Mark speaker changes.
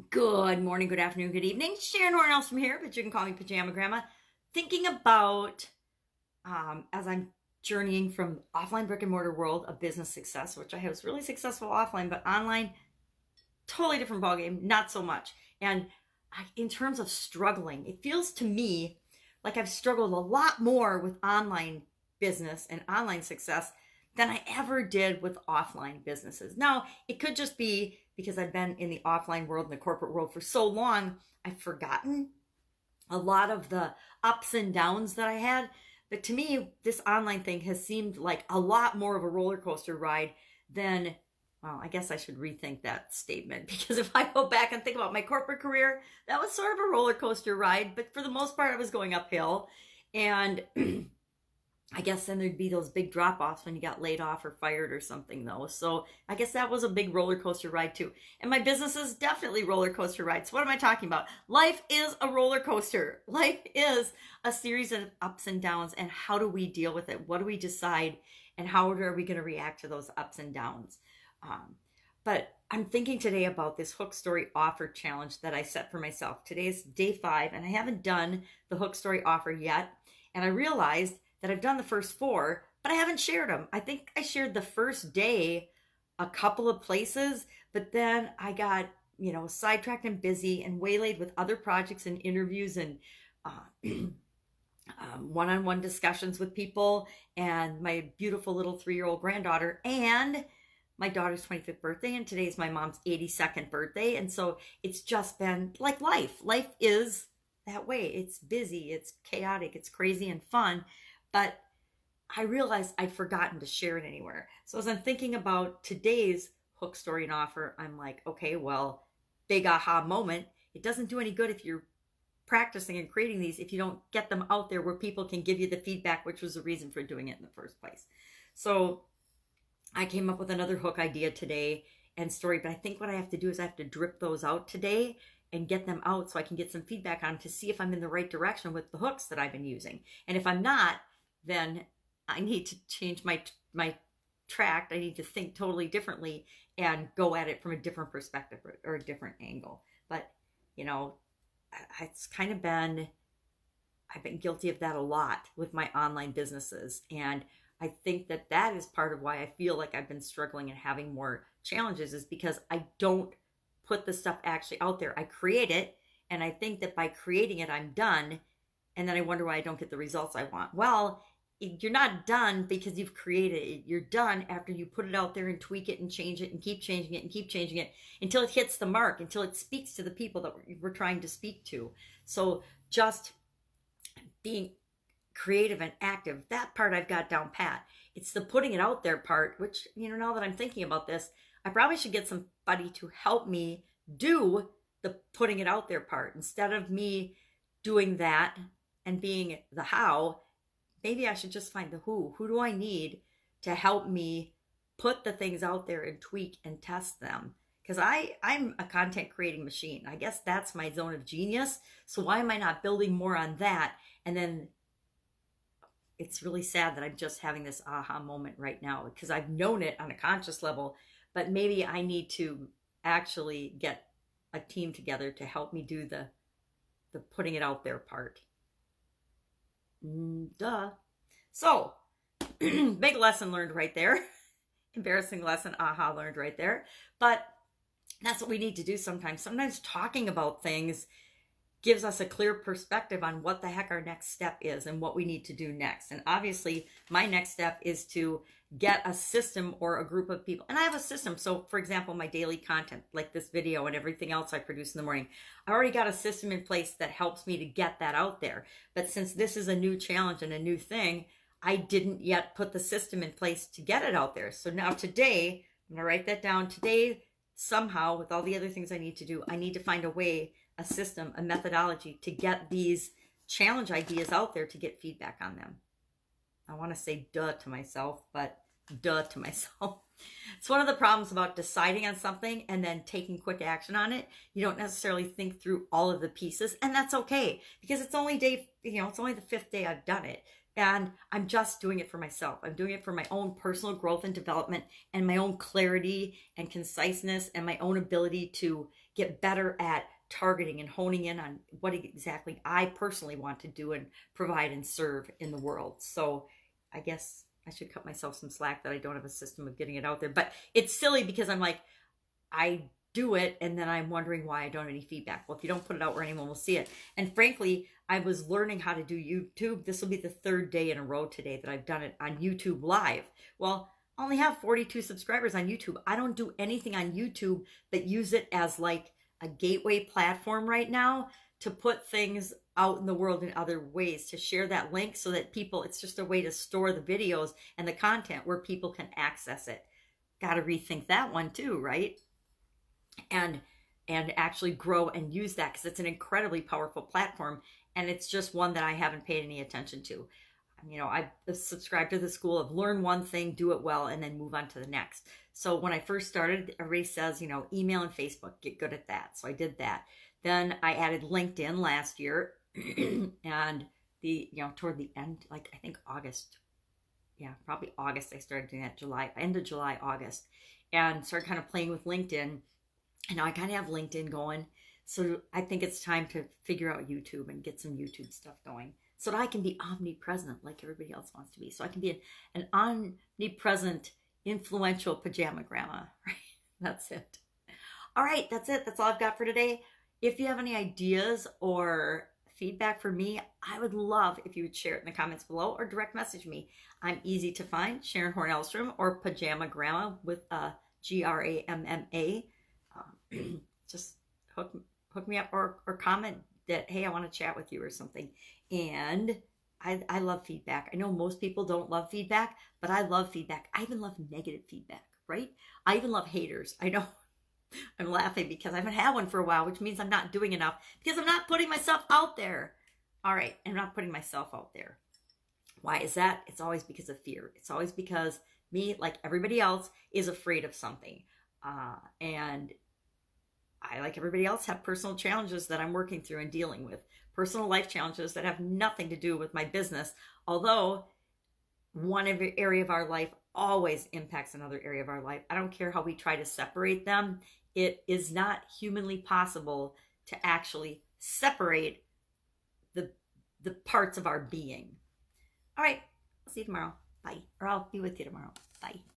Speaker 1: Good morning, good afternoon, good evening. Sharon Horne-Ellstrom here, but you can call me Pajama Grandma. Thinking about as I'm journeying from offline brick and mortar world of business success, which I was really successful offline, but online, totally different ballgame, not so much. And in terms of struggling, it feels to me like I've struggled a lot more with online business and online success than I ever did with offline businesses. Now, it could just be because I've been in the offline world and the corporate world for so long, I've forgotten a lot of the ups and downs that I had. But to me, this online thing has seemed like a lot more of a roller coaster ride than, well, I guess I should rethink that statement because if I go back and think about my corporate career, that was sort of a roller coaster ride, but for the most part, I was going uphill. And I guess then there'd be those big drop offs when you got laid off or fired or something, though. So I guess that was a big roller coaster ride, too. And my business is definitely roller coaster rides. What am I talking about? Life is a roller coaster. Life is a series of ups and downs. And how do we deal with it? What do we decide? And how are we going to react to those ups and downs? But I'm thinking today about this hook story offer challenge that I set for myself. Today's day 5, and I haven't done the hook story offer yet. And I realized that I've done the first 4, but I haven't shared them. I think I shared the first day a couple of places, but then I got, sidetracked and busy and waylaid with other projects and interviews and one-on-one discussions with people and my beautiful little 3-year-old granddaughter and my daughter's 25th birthday, and today's my mom's 82nd birthday. And so it's just been like life. Life is that way. It's busy, it's chaotic, it's crazy and fun. But I realized I'd forgotten to share it anywhere. So as I'm thinking about today's hook story and offer, I'm like, okay, well, big aha moment. It doesn't do any good if you're practicing and creating these if you don't get them out there where people can give you the feedback, which was the reason for doing it in the first place. So I came up with another hook idea today and story, but I think what I have to do is I have to drip those out today and get them out so I can get some feedback on them to see if I'm in the right direction with the hooks that I've been using. And if I'm not, then I need to change my track. I need to think totally differently and go at it from a different perspective or a different angle. But, it's kind of I've been guilty of that a lot with my online businesses. And I think that is part of why I feel like I've been struggling and having more challenges is because I don't put the stuff actually out there. I create it, and I think that by creating it, I'm done. And then I wonder why I don't get the results I want. Well, you're not done because you've created it. You're done after you put it out there and tweak it and change it and keep changing it and keep changing it until it hits the mark, until it speaks to the people that we're trying to speak to. So just being creative and active, that part I've got down pat. It's the putting it out there part, which, now that I'm thinking about this, I probably should get somebody to help me do the putting it out there part. Instead of me doing that and being the how, maybe I should just find the who. Who do I need to help me put the things out there and tweak and test them? Because I'm a content creating machine. I guess that's my zone of genius. So why am I not building more on that? And then it's really sad that I'm just having this aha moment right now because I've known it on a conscious level, but maybe I need to actually get a team together to help me do the putting it out there part. Duh. So, big lesson learned right there. Embarrassing lesson, aha, learned right there. But that's what we need to do sometimes. Sometimes talking about things gives us a clear perspective on what the heck our next step is and what we need to do next. And obviously, my next step is to get a system or a group of people. And I have a system. So, for example, my daily content, like this video and everything else I produce in the morning, I already got a system in place that helps me to get that out there. But since this is a new challenge and a new thing, I didn't yet put the system in place to get it out there. So now today, I'm going to write that down. Today, somehow, with all the other things I need to do, I need to find a way, a system, a methodology to get these challenge ideas out there to get feedback on them. I want to say duh to myself, but duh to myself. It's one of the problems about deciding on something and then taking quick action on it. You don't necessarily think through all of the pieces, and that's okay because it's only it's only the 5th day I've done it. And I'm just doing it for myself. I'm doing it for my own personal growth and development and my own clarity and conciseness and my own ability to get better at targeting and honing in on what exactly I personally want to do and provide and serve in the world. So I guess I should cut myself some slack that I don't have a system of getting it out there. But it's silly because I'm like, I do it and then I'm wondering why I don't have any feedback. Well, if you don't put it out where anyone will see it. And frankly, I was learning how to do YouTube. This will be the third day in a row today that I've done it on YouTube Live. Well, I only have 42 subscribers on YouTube. I don't do anything on YouTube but use it as like a gateway platform right now to put things out in the world in other ways, to share that link so that people, it's just a way to store the videos and the content where people can access it. Got to rethink that one too, right? And actually grow and use that, because it's an incredibly powerful platform, and it's just one that I haven't paid any attention to. You know, I subscribed to the school of learn one thing, do it well, and then move on to the next. So when I first started, everybody says, you know, email and Facebook, get good at that. So I did that. Then I added LinkedIn last year and toward the end, like I think August. Yeah, probably August. I started doing that end of July, August, and started kind of playing with LinkedIn. And now I kind of have LinkedIn going. So I think it's time to figure out YouTube and get some YouTube stuff going so that I can be omnipresent like everybody else wants to be. So I can be an omnipresent, influential pajama grandma, right? That's it. All right, that's it. That's all I've got for today. If you have any ideas or feedback for me, I would love if you would share it in the comments below or direct message me. I'm easy to find, Sharon Horne-Ellstrom, or Pajama Grandma with Gramma. Just hook me up or comment that, hey, I want to chat with you or something. And I love feedback. I know most people don't love feedback, but I love feedback. I even love negative feedback, right? I even love haters. I know. I'm laughing because I haven't had one for a while, which means I'm not doing enough because I'm not putting myself out there. All right, I'm not putting myself out there. Why is that? It's always because of fear. It's always because me, like everybody else, is afraid of something. And I, like everybody else, have personal challenges that I'm working through and dealing with. Personal life challenges that have nothing to do with my business, although one area of our life always impacts another area of our life. I don't care how we try to separate them. It is not humanly possible to actually separate the parts of our being. All right, I'll see you tomorrow. Bye. Or I'll be with you tomorrow. Bye.